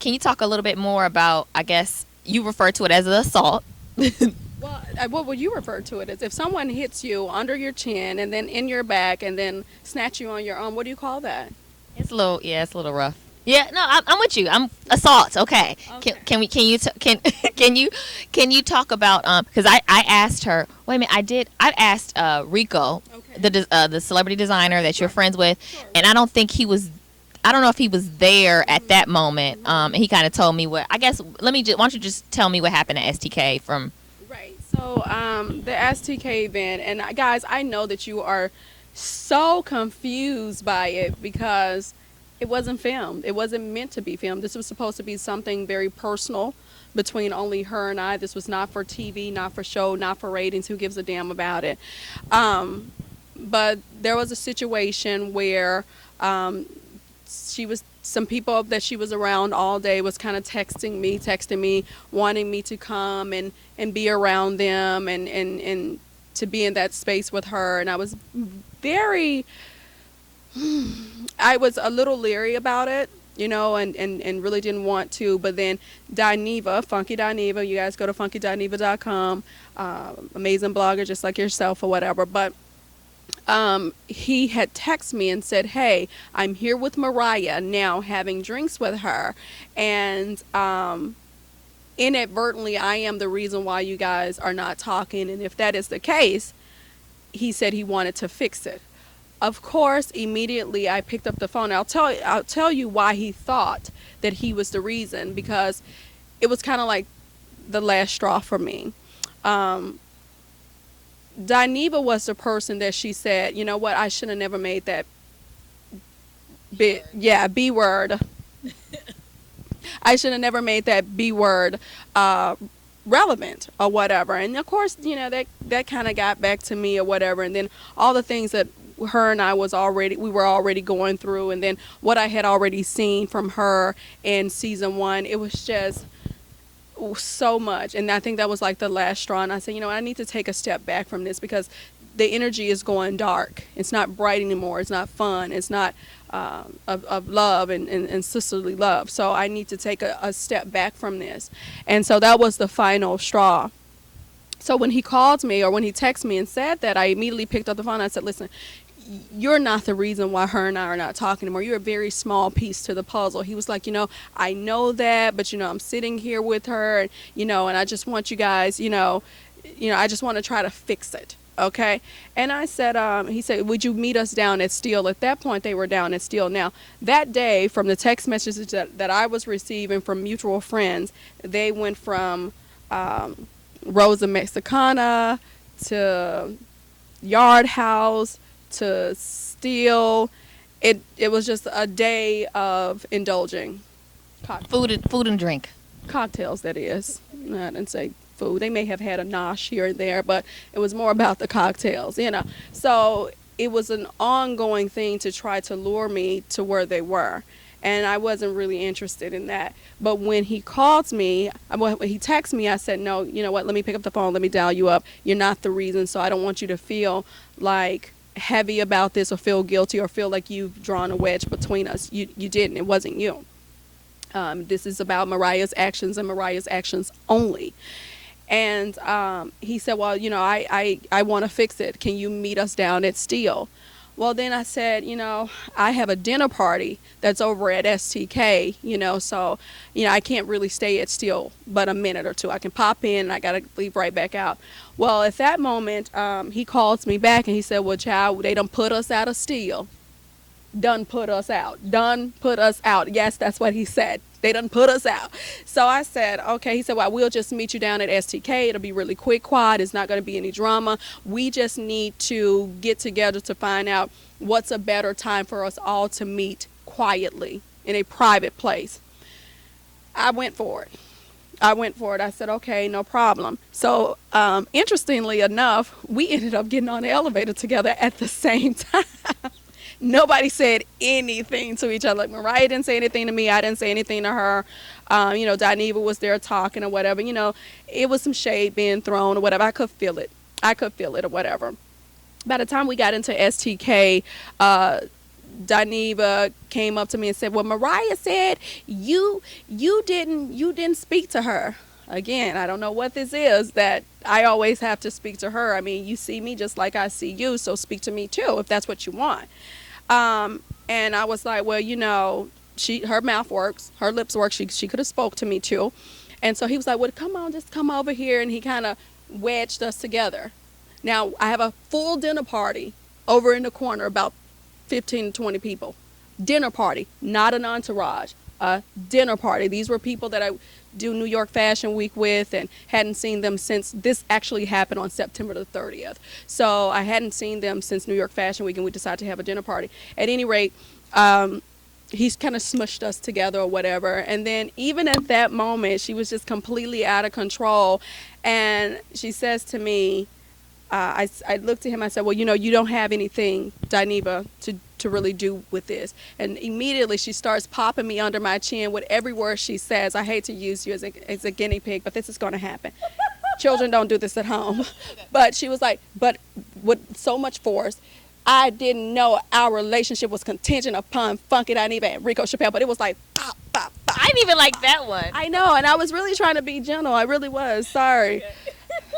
can you talk a little bit more about, I guess you refer to it as an assault. Well, what would you refer to it as? If someone hits you under your chin and then in your back and then snatch you on your arm, what do you call that? It's a little, yeah, it's a little rough. Yeah, no, I'm with you. I'm assault. Okay. Can, Okay. can we can you can can you talk about because I asked her. Wait a minute. I asked Rico, Okay. the celebrity designer that you're Right. friends with, Sure. and I don't think he was. I don't know if he was there at that moment. And he kind of told me what. I guess let me. Why don't you just tell me what happened at STK from. Right. So the STK event, and guys, I know that you are so confused by it because it wasn't filmed. It wasn't meant to be filmed. This was supposed to be something very personal between only her and I. This was not for TV, not for show, not for ratings. Who gives a damn about it? But there was a situation where she was some people that she was around all day was kind of texting me wanting me to come and be around them and to be in that space with her, and I was very I was a little leery about it, and really didn't want to. But then Dineva, Funky Dineva, you guys go to funkydineva.com, amazing blogger just like yourself or whatever. But he had texted me and said, "Hey, I'm here with Mariah now, having drinks with her, and inadvertently, I am the reason why you guys are not talking. And if that is the case," he said he wanted to fix it. Of course, immediately I picked up the phone. I'll tell you why he thought that he was the reason, because it was kind of like the last straw for me. Um, Dineva was the person that she said, "You know what? I should have never made that B word. I should have never made that B word relevant or whatever." And of course, that kind of got back to me or whatever. And then all the things that her and I we were already going through, and then what I had already seen from her in season 1, it was just so much. And I think that was like the last straw. And I said, I need to take a step back from this because the energy is going dark. It's not bright anymore. It's not fun. It's not of love and sisterly love. So I need to take a step back from this. And so that was the final straw. So when he called me or when he texted me and said that, I immediately picked up the phone. I said, "Listen, you're not the reason why her and I are not talking anymore. You're a very small piece to the puzzle." He was like, "I know that, but I'm sitting here with her, and I just want you guys, I just want to try to fix it." Okay. And I said, he said, "Would you meet us down at Steel?" At that point, they were down at Steel. Now, that day, from the text messages that I was receiving from mutual friends, they went from Rosa Mexicana to Yard House to Steel. It was just a day of indulging Food and drink. cocktails, that is. I didn't say food. They may have had a nosh here and there, but it was more about the cocktails. So it was an ongoing thing to try to lure me to where they were. And I wasn't really interested in that. But when he called me, when he texted me, I said, "No, you know what, let me pick up the phone, let me dial you up. You're not the reason, so I don't want you to feel like heavy about this or feel guilty or feel like you've drawn a wedge between us. You didn't. It wasn't you. This is about Mariah's actions and Mariah's actions only." And he said, "Well, I want to fix it. Can you meet us down at Steel?" Well, then I said, I have a dinner party that's over at STK, so, I can't really stay at Steel but a minute or two. I can pop in and I got to leave right back out. Well, at that moment, he calls me back and he said, "Well, child, they done put us out of Steel. Done put us out. Done put us out." Yes, that's what he said. They done put us out. So I said, "Okay." He said, "Well, we'll just meet you down at STK. It'll be really quick, quiet. It's not going to be any drama. We just need to get together to find out what's a better time for us all to meet quietly in a private place." I went for it. I said, "Okay, no problem." So interestingly enough, we ended up getting on the elevator together at the same time. Nobody said anything to each other. Like, Mariah didn't say anything to me. I didn't say anything to her. Dineva was there talking or whatever. It was some shade being thrown or whatever. I could feel it. Or whatever. By the time we got into STK, Dineva came up to me and said, well, Mariah said you didn't speak to her. Again, I don't know what this is that I always have to speak to her. I mean, you see me just like I see you, so speak to me too if that's what you want. And I was like, well, her mouth works, her lips work. She could have spoke to me too. And so he was like, well, come on, just come over here. And he kind of wedged us together. Now, I have a full dinner party over in the corner, about 15 to 20 people. Dinner party, not an entourage, a dinner party. These were people that I do New York Fashion Week with and hadn't seen them since this actually happened on September the 30th. So I hadn't seen them since New York Fashion Week, and we decided to have a dinner party. At any rate, he's kind of smushed us together or whatever. And then even at that moment, she was just completely out of control. And she says to me, I looked at him, I said, well, you don't have anything, Dineva, to really do with this. And immediately she starts popping me under my chin with every word she says. I hate to use you as a guinea pig, but this is going to happen. Children don't do this at home. But she was like, but with so much force, I didn't know our relationship was contingent upon Funky Dineva and Rico Chappelle, but it was like, pop, pop, pop. I didn't even like that one. I know, and I was really trying to be gentle. I really was. Sorry. Okay.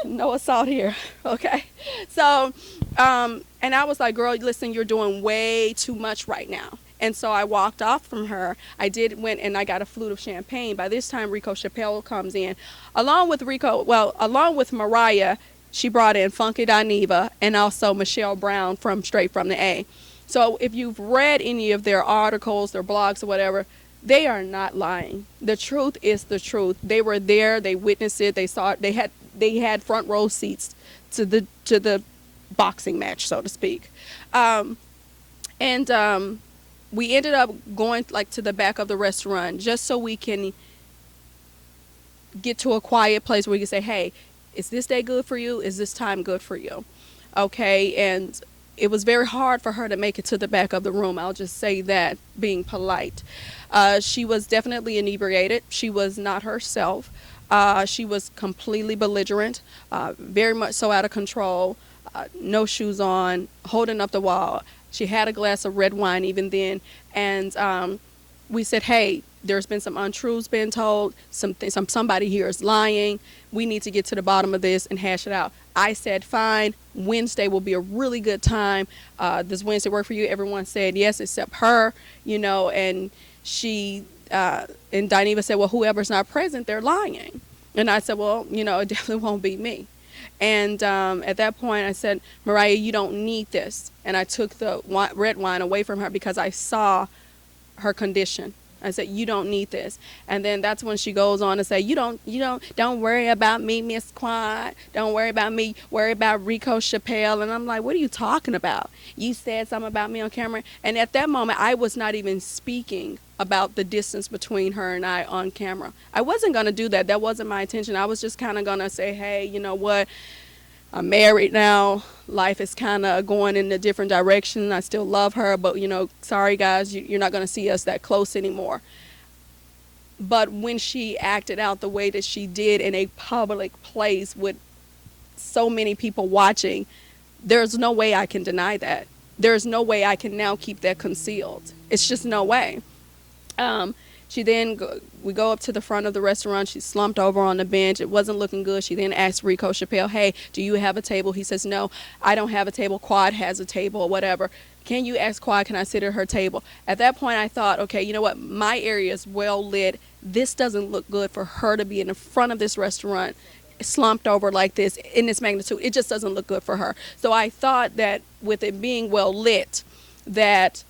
No assault here. Okay. So, and I was like, girl, listen, you're doing way too much right now. And so I walked off from her. Went and I got a flute of champagne. By this time, Rico Chappelle comes in. Along with Mariah, she brought in Funky Dineva and also Michelle Brown from Straight from the A. So if you've read any of their articles, their blogs or whatever, they are not lying. The truth is the truth. They were there. They witnessed it. They saw it. They had front row seats to the boxing match, so to speak. We ended up going to the back of the restaurant just so we can get to a quiet place where you can say, hey, is this day good for you? Is this time good for you? Okay, and it was very hard for her to make it to the back of the room. I'll just say that, being polite. She was definitely inebriated. She was not herself. She was completely belligerent, very much so out of control, no shoes on, holding up the wall. She had a glass of red wine even then, and we said, hey, there's been some untruths being told, somebody here is lying. We need to get to the bottom of this and hash it out. I said, fine, Wednesday will be a really good time. Does Wednesday work for you? Everyone said yes, except her, and she, and Dineva said, well, whoever's not present, they're lying. And I said, well, it definitely won't be me. And at that point, I said, Mariah, you don't need this. And I took the red wine away from her because I saw her condition. I said, you don't need this. And then that's when she goes on to say, don't worry about me, Miss Quad. Don't worry about me. Worry about Rico Chappelle. And I'm like, what are you talking about? You said something about me on camera. And at that moment, I was not even speaking about the distance between her and I on camera. I wasn't going to do that. That wasn't my intention. I was just kind of going to say, hey, you know what? I'm married now. Life is kind of going in a different direction. I still love her, but, sorry, guys, you're not going to see us that close anymore. But when she acted out the way that she did in a public place with so many people watching, there's no way I can deny that. There's no way I can now keep that concealed. It's just no way. We go up to the front of the restaurant. She slumped over on the bench. It wasn't looking good. She then asked Rico Chappelle, hey, do you have a table? He says, no, I don't have a table. Quad has a table or whatever. Can you ask Quad, can I sit at her table? At that point, I thought, okay, you know what? My area is well lit. This doesn't look good for her to be in the front of this restaurant slumped over like this in this magnitude. It just doesn't look good for her. So I thought that with it being well lit, that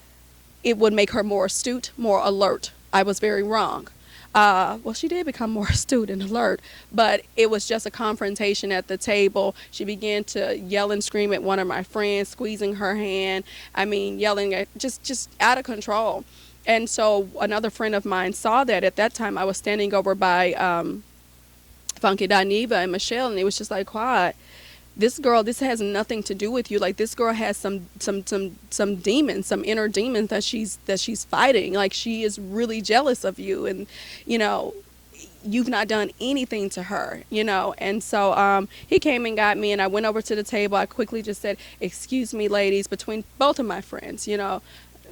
it would make her more astute, more alert. I was very wrong. Well, she did become more astute and alert, but it was just a confrontation at the table. She began to yell and scream at one of my friends, squeezing her hand. I mean, yelling at just out of control. And so another friend of mine saw that. At that time, I was standing over by Funky Dineva and Michelle, and it was just like, quiet. This girl, this has nothing to do with you. Like, this girl has some demons, some inner demons that she's fighting. Like, she is really jealous of you, and you've not done anything to her, And so he came and got me, and I went over to the table. I quickly just said, excuse me, ladies, between both of my friends,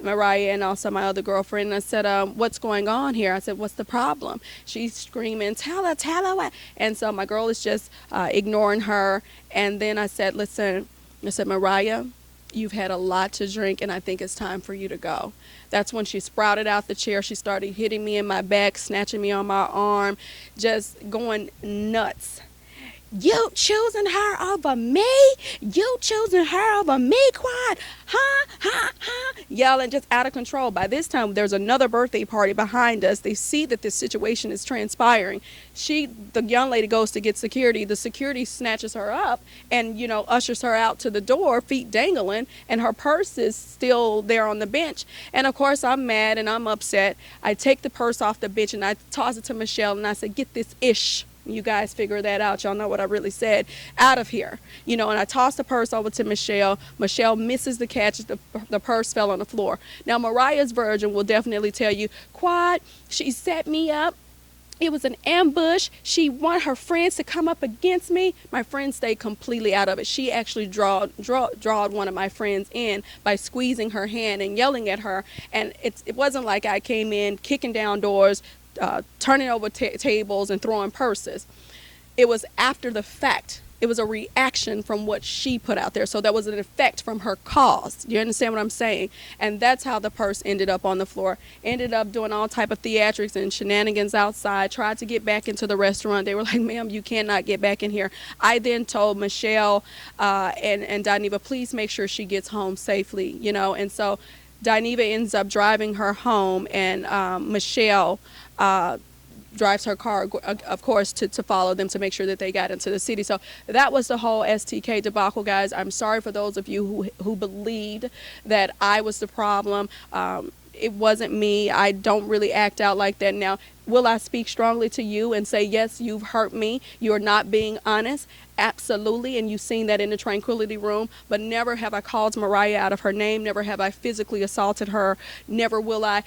Mariah and also my other girlfriend. And I said, what's going on here? I said, what's the problem? She's screaming, tell her what. And so my girl is just ignoring her. And then I said, listen, I said, Mariah, you've had a lot to drink, and I think it's time for you to go. That's when she sprouted out the chair. She started hitting me in my back, snatching me on my arm, just going nuts. You choosing her over me? You choosing her over me, Quad? Yelling just out of control. By this time, there's another birthday party behind us. They see that this situation is transpiring. The young lady goes to get security. The security snatches her up and, ushers her out to the door, feet dangling, and her purse is still there on the bench. And of course, I'm mad and I'm upset. I take the purse off the bench and I toss it to Michelle and I say, get this ish. You guys figure that out. Y'all know what I really said. Out of here. And I tossed the purse over to Michelle. Michelle misses the catch. The purse fell on the floor. Now, Mariah's version will definitely tell you, Quad, she set me up. It was an ambush. She wanted her friends to come up against me. My friend stayed completely out of it. She actually drawed one of my friends in by squeezing her hand and yelling at her. And it wasn't like I came in kicking down doors, turning over tables and throwing purses. It was after the fact. It was a reaction from what she put out there. So that was an effect from her cause. You understand what I'm saying? And that's how the purse ended up on the floor. Ended up doing all type of theatrics and shenanigans outside. Tried to get back into the restaurant. They were like, ma'am, you cannot get back in here. I then told Michelle and Dineva, please make sure she gets home safely. And so Dineva ends up driving her home, and Michelle drives her car, of course, to follow them to make sure that they got into the city. So that was the whole STK debacle, guys. I'm sorry for those of you who believed that I was the problem. It wasn't me. I don't really act out like that. Now, will I speak strongly to you and say, yes, you've hurt me, you're not being honest? Absolutely, and you've seen that in the tranquility room. But never have I called Mariah out of her name. Never have I physically assaulted her. Never will I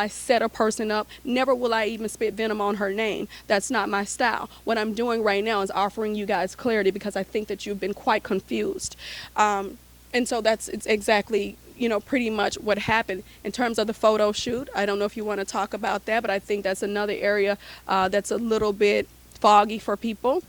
set a person up. Never will I even spit venom on her name. That's not my style. What I'm doing right now is offering you guys clarity, because I think that you've been quite confused. And so it's exactly, pretty much what happened. In terms of the photo shoot, I don't know if you want to talk about that, but I think that's another area that's a little bit foggy for people.